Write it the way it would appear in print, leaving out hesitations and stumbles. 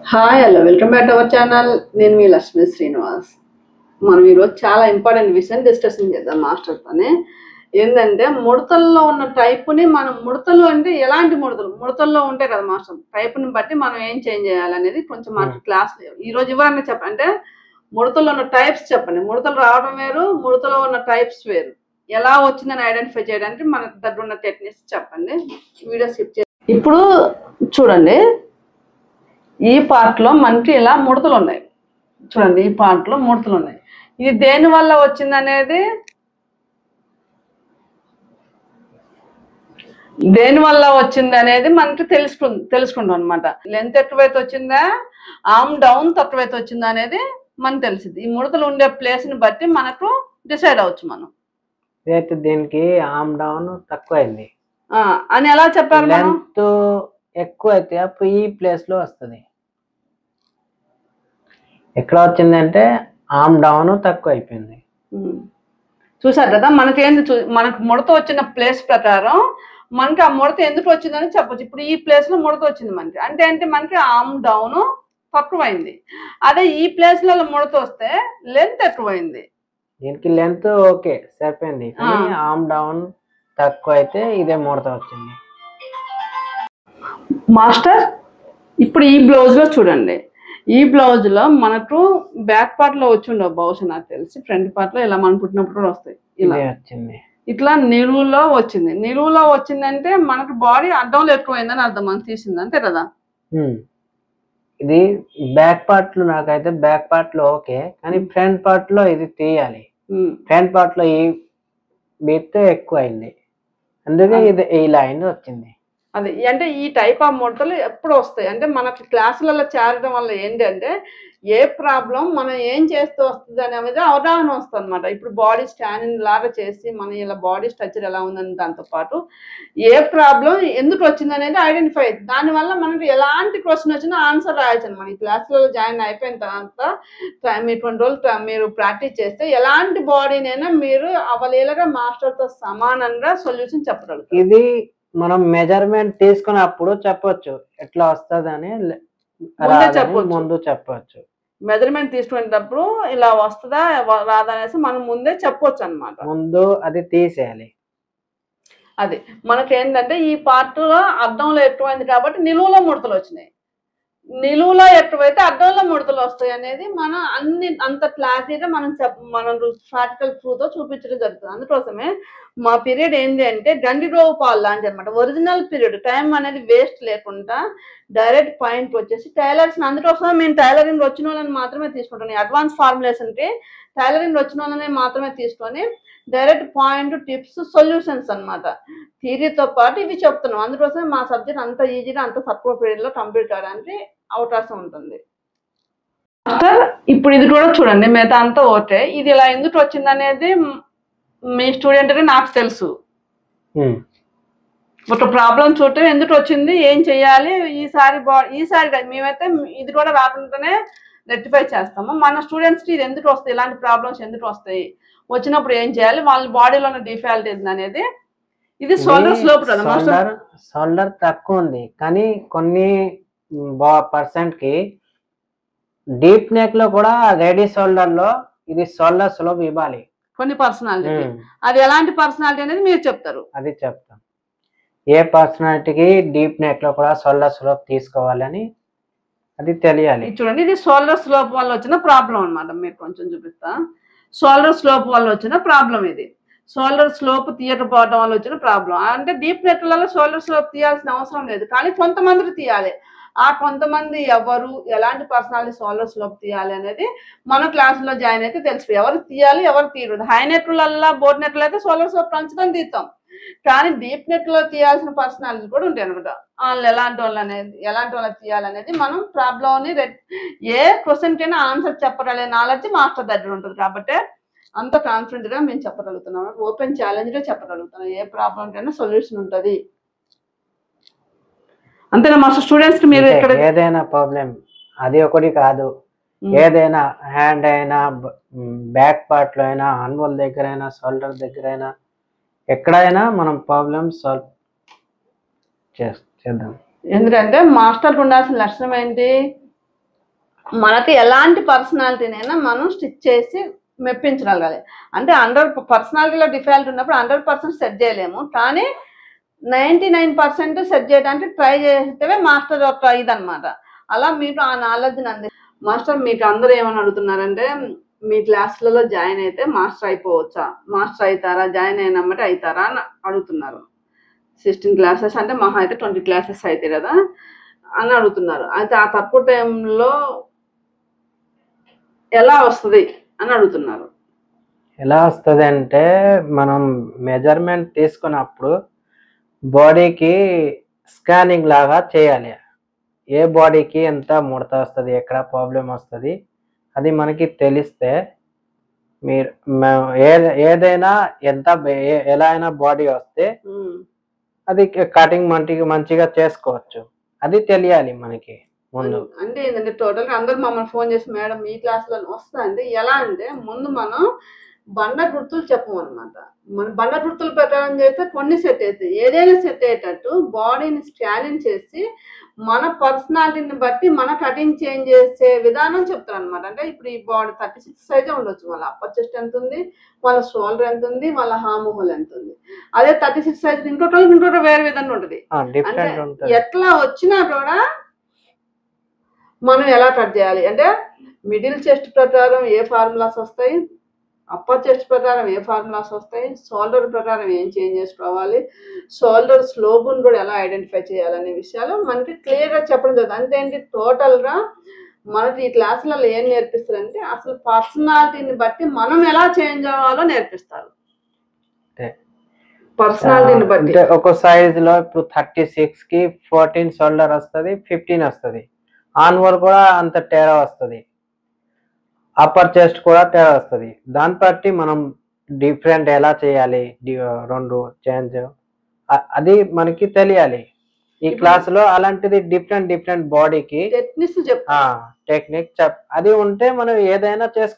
Hi hello welcome back to our channel. నేను మీ లక్ష్మీ శ్రీనివాస్. మనం ఈరోజు చాలా ఇంపార్టెంట్ విషయం డిస్కషన్ చేద్దాం మాస్టర్తోనే. ఏంటంటే ముడతల్లో ఉన్న టైప్ని మనం ముడతలు అంటే ఎలాంటి ముడతల్లో ఉంటాయి కదా మాస్టర్, టైప్ని బట్టి మనం ఏం చేంజ్ చేయాలనేది కొంచెం మాకు క్లాస్ ఈరోజు ఇవ్వాలని చెప్పండి. అంటే ముడతల్లో ఉన్న టైప్స్ చెప్పండి. ముడతలు రావడం వేరు, ముడతలో ఉన్న టైప్స్ వేరు. ఎలా వచ్చిందని ఐడెంటిఫై చేయడానికి మనకు దగ్గర ఉన్న టెక్నిక్స్ చెప్పండి. వీడియో స్కిప్ చేయండి. ఇప్పుడు చూడండి, ఈ పార్ట్లో మనకి ఇలా ముడతలు ఉన్నాయి. చూడండి, ఈ పార్ట్లో ముడతలు ఉన్నాయి. ఇది దేని వల్ల వచ్చింది అనేది మనకి తెలుసుకుంటాం అనమాట. లెంత్ ఎటువైతే వచ్చిందా, ఆర్మ్ డౌన్ తక్కువైతే వచ్చిందా అనేది మనకు తెలిసింది. ఈ ముడతలు ఉండే ప్లేస్ని బట్టి మనకు డిసైడ్ అవ్వచ్చు మనం. దీనికి ఆర్మ్ డౌన్ తక్కువైంది అని ఎలా చెప్పారు? లెంత్ ఎక్కువ అయితే అప్పుడు ఈ ప్లేస్ లో వస్తుంది. ఎక్కడ వచ్చిందంటే ఆర్మ్ డౌన్ తక్కువ అయిపోయింది. చూసారు కదా, మనకు ముడత వచ్చిన ప్లేస్ ప్రకారం మనకి ఆ ముడత ఎందుకు వచ్చిందని చెప్పచ్చు. ఇప్పుడు ఈ ప్లేస్ లో ముడత వచ్చింది మనకి అంటే మనకి ఆర్మ్ డౌన్ తక్కువైంది. అదే ఈ ప్లేస్ లో ముడత వస్తే లెంత్ ఎక్కువైంది. దీనికి లెంత్ ఓకే సరిపోయింది, కానీ ఆర్మ్ డౌన్ తక్కువ అయితే ఇదే ముడత వచ్చింది. మాస్టర్, ఇప్పుడు ఈ బ్లౌజ్ లో చూడండి, ఈ బ్లౌజ్ లో మనకు బ్యాక్ పార్ట్ లో వచ్చి ఉండవు బహుశా, నాకు తెలిసి ఫ్రంట్ పార్ట్ లో ఇలా మనం పుట్టినప్పుడు కూడా వస్తాయి. ఇలా వచ్చింది, ఇట్లా నిలువులో వచ్చింది. నిలువులో వచ్చిందంటే మనకు బాడీ అడ్డంలో ఎక్కువైందని అర్థం. మనం తీసింది అంతే కదా. ఇది బ్యాక్ పార్ట్ లో నాకైతే బ్యాక్ పార్ట్ లో ఓకే, కానీ ఫ్రంట్ పార్ట్ లో ఇది తీయాలి. ఫ్రంట్ పార్ట్ లో ఈ బీట్ ఎక్కువ అయింది, అందుకే ఇది ఈ లైన్ వచ్చింది. అది అంటే ఈ టైప్ ఆఫ్ ముడతలు ఎప్పుడు వస్తాయి అంటే మనకి క్లాసులలో చేరడం వల్ల ఏంటంటే ఏ ప్రాబ్లం మనం ఏం చేస్తూ వస్తుంది అనేది అవగాహన వస్తుంది అనమాట. ఇప్పుడు బాడీ స్టాండింగ్ లాగా చేసి మన ఇలా బాడీ స్ట్రక్చర్ ఎలా ఉందని దాంతోపాటు ఏ ప్రాబ్లం ఎందుకు వచ్చింది అనేది ఐడెంటిఫై అవుతుంది. దానివల్ల మనకి ఎలాంటి క్వశ్చన్ వచ్చినా ఆన్సర్ రాయొచ్చు అనమాట. ఈ క్లాసులలో జాయిన్ అయిపోయిన తర్వాత మీరు 20 రోజులు మీరు ప్రాక్టీస్ చేస్తే ఎలాంటి బాడీనైనా మీరు అవలీలగా మాస్టర్తో సమానంగా సొల్యూషన్ చెప్పగలుగుతారు. ఇది మనం మెజర్మెంట్ తీసుకున్నప్పుడు చెప్పొచ్చు ఎట్లా వస్తుంది అని ముందు చెప్పొచ్చు. మెజర్మెంట్ తీసుకునేటప్పుడు ఇలా వస్తుందా రాదనేసి మనం ముందే చెప్పొచ్చు అనమాట. ముందు అది తీసేయాలి. అది మనకేంటంటే ఈ పార్ట్ అద్దంలో ఎక్కువైంది కాబట్టి నిలువులో ముడతలు వచ్చినాయి. నిలువులో ఎక్కువైతే అద్దంలో ముడతలు వస్తాయి అనేది మనం అంత క్లారిటీగా మనం ప్రాక్టికల్ ప్రూఫ్తో చూపించడం జరుగుతుంది. అందుకోసమే మా పీరియడ్ ఏంటి అంటే గండిరోవు పాలు లాంటి అనమాట. ఒరిజినల్ పీరియడ్ టైం అనేది వేస్ట్ లేకుండా డైరెక్ట్ పాయింట్ వచ్చేసి టైలర్స్. అందుకోసమే మేము టైలరింగ్ వచ్చిన వాళ్ళని మాత్రమే తీసుకుంటాం. అడ్వాన్స్ ఫార్ములేషన్కి టైలరింగ్ వచ్చిన వాళ్ళని మాత్రమే తీసుకొని డైరెక్ట్ పాయింట్, టిప్స్, సొల్యూషన్స్ అనమాట. థియరీతో పాటు ఇవి చెప్తున్నాం. అందుకోసమే మా సబ్జెక్ట్ అంత ఈజీగా అంత తక్కువ పీరియడ్లో కంప్లీట్ అవడానికి అవకాశం ఉంటుంది. ఇప్పుడు ఇది కూడా చూడండి, మిగతా అంతా ఓకే. ఇది ఇలా ఎందుకు వచ్చింది అనేది మీ స్టూడెంట్గా నాకు తెలుసు. ఒక ప్రాబ్లం చూడటం ఎందుకు వచ్చింది, ఏం చెయ్యాలి, ఈసారి మేమైతే ఇది కూడా రాకుండానే రెక్టిఫై చేస్తాము. మన స్టూడెంట్స్కి ఇది ఎందుకు వస్తాయి, ఇలాంటి ప్రాబ్లమ్స్ ఎందుకు వస్తాయి, వచ్చినప్పుడు ఏం చేయాలి, వాళ్ళ బాడీలో ఉన్న డిఫాల్ట్ ఏంది అనేది. ఇది షోల్డర్ స్లోప్ కదా మాస్టర్. షోల్డర్ తక్కువ ఉంది, కానీ కొన్ని పర్సెంట్ కి డీప్ నెక్ లో కూడా రెడీ షోల్డర్ లో ఇది షోల్డర్ స్లోప్ ఇవ్వాలి. కొన్ని పర్సనాలిటీ, అది ఎలాంటి పర్సనాలిటీ అనేది మీరు చెప్తారు. అది చెప్తాం. ఏ పర్సనాలిటీకి డీప్ నెక్ లో కూడా షోల్డర్ స్లోప్ తీసుకోవాలని అది తెలియాలి. చూడండి, ఇది షోల్డర్ స్లోప్ వల్ల వచ్చిన ప్రాబ్లం అనమాట. మీరు కొంచెం చూపిస్తా. షోల్డర్ స్లోప్ వల్ల వచ్చిన ప్రాబ్లం ఇది. షోల్డర్ స్లోప్ తీయకపోవడం వల్ల వచ్చిన ప్రాబ్లం. అంటే డీప్ నెక్లలో షోల్డర్ స్లోప్ తీయాల్సిన అవసరం లేదు, కానీ కొంతమందికి తీయాలి. ఆ కొంతమంది ఎవరు, ఎలాంటి పర్సనాలిటీ షోల్డర్ స్లోప్ తీయాలి అనేది మన క్లాసులో జాయిన్ అయితే తెలిసిపోయి ఎవరు తీయాలి ఎవరు తీయరు. హై నెక్లలో, బోర్డ్ నెక్లో అయితే షోల్డర్ స్లోప్ పంచుకొని తీస్తాం, కానీ డీప్ నెక్ లో తీయాల్సిన పర్సనాలిటీ కూడా ఉంటాయి అనమాట. వాళ్ళు ఎలాంటి వాళ్ళకి తీయాలనేది మనం ప్రాబ్లంని ఏ క్వశ్చన్ కైనా ఆన్సర్ చెప్పగలిగే నాలెడ్జ్ మాస్టర్ దగ్గర ఉంటుంది. కాబట్టి అంత కాన్ఫిడెంట్ గా మేము చెప్పగలుగుతున్నాం. ఓపెన్ ఛాలెంజ్ గా చెప్పగలుగుతున్నాం. ఏ ప్రాబ్లం కైనా సొల్యూషన్ ఉంటుంది. అంతేనా మాస్టర్? స్టూడెంట్స్ కి మీరు ఇక్కడ ఏదైనా ప్రాబ్లం అది ఒకటి కాదు, ఏదైనా హ్యాండ్ అయినా, బ్యాక్ పార్ట్ లో అయినా, అన్వల్ దగ్గర అయినా, షోల్డర్ దగ్గర అయినా, ఎక్కడైనా మనం ప్రాబ్లమ్ సాల్వ్ చేద్దాం. ఎందుకంటే మాస్టర్కి ఉండాల్సిన లక్షణం ఏంటి? మనకి ఎలాంటి పర్సనాలిటీనైనా మనం స్టిచ్ చేసి మెప్పించగలగాలి. అంటే 100 పర్సనాలిటీలో డిఫాల్ట్ ఉన్నప్పుడు 100% సెట్ చేయలేము, కానీ 99% సెట్ చేయడానికి ట్రై చేస్తే మాస్టర్ యొక్క ఇదనమాట. అలా మీకు ఆ నాలెడ్జ్ని అంది. మాస్టర్ మీకు అందరూ ఏమని అడుగుతున్నారంటే, మీ క్లాసులలో జాయిన్ అయితే మాస్టర్ అయిపోవచ్చా, మాస్టర్ అవుతారా, జాయిన్ అయినమ్మటే అవుతారా అని అడుగుతున్నారు. 16 క్లాసెస్ అంటే మహా అయితే 20 క్లాసెస్ అయితే కదా అని అడుగుతున్నారు. అయితే ఆ తక్కువ టైంలో ఎలా వస్తుంది అని అడుగుతున్నారు. ఎలా వస్తుంది అంటే, మనం మెజర్మెంట్ తీసుకున్నప్పుడు బాడీకి స్కానింగ్ లాగా చేయాలి. ఏ బాడీకి ఎంత ముడత వస్తుంది, ఎక్కడ ప్రాబ్లం వస్తుంది, అది మనకి తెలిస్తే మీరు ఏదైనా ఎంత ఎలా అయినా బాడీ వస్తే అది కటింగ్ మంచిగా చేసుకోవచ్చు. అది తెలియాలి మనకి ముందు. అంటే ఏంటంటే టోటల్గా అందరూ మమ్మల్ని ఫోన్ చేసి, మేడం మీ క్లాస్లో వస్తా అంటే ఎలా అంటే, ముందు మనం బండ గుర్తులు చెప్పము అనమాట. మన బండ గుర్తుల ప్రకారం చేస్తే కొన్ని సెట్ అవుతాయి. ఏదైనా సెట్ అయ్యేటట్టు బాడీని స్కానింగ్ చేసి మన పర్సనాలిటీని బట్టి మన కటింగ్ చేంజ్ చేసే విధానం చెప్తారు అనమాట. అంటే ఇప్పుడు ఈ బాడీ 36 సైజే ఉండొచ్చు, వాళ్ళ అప్పర్ చెస్ట్ ఎంత ఉంది, వాళ్ళ షోల్డర్ ఎంత ఉంది, వాళ్ళ హార్మ్ హోల్ ఎంత ఉంది. అదే 36 సైజ్ ఇంకోటి వేరే విధంగా ఉంటుంది. అంటే ఎట్లా వచ్చినా కూడా మనం ఎలా కట్ చేయాలి అంటే, మిడిల్ చెస్ట్ ప్రకారం ఏ ఫార్ములాస్ వస్తాయి, అప్పర్ చెస్ట్ ప్రకారం ఏ ఫార్ములాస్ వస్తాయి, షోల్డర్ ప్రకారం ఏం చేంజ్ చేసుకోవాలి, షోల్డర్ స్లోపును కూడా ఎలా ఐడెంటిఫై చేయాలనే విషయాలు మనకి క్లియర్గా చెప్పడం జరుగుతుంది. అంతేంటి, టోటల్గా మనకి ఈ క్లాసులలో ఏం నేర్పిస్తారంటే అసలు పర్సనాలిటీని బట్టి మనం ఎలా చేంజ్ అవ్వాలో నేర్పిస్తారు. పర్సనాలిటీని బట్టి ఒక సైజ్ లో ఇప్పుడు 36 కి 14 షోల్డర్ వస్తుంది, 15 వస్తుంది. ఆన్వర్ కూడా అంత తేడా వస్తుంది, అప్పర్ చెస్ట్ కూడా తేడా వస్తుంది. దాన్ని బట్టి మనం డిఫరెంట్ ఎలా చేయాలి, రెండు చేంజ్ అది మనకి తెలియాలి. ఈ క్లాస్ లో అలాంటిది డిఫరెంట్ బాడీకి టెక్నిక్స్ టెక్నిక్ అది ఉంటే మనం ఏదైనా చేసుకో.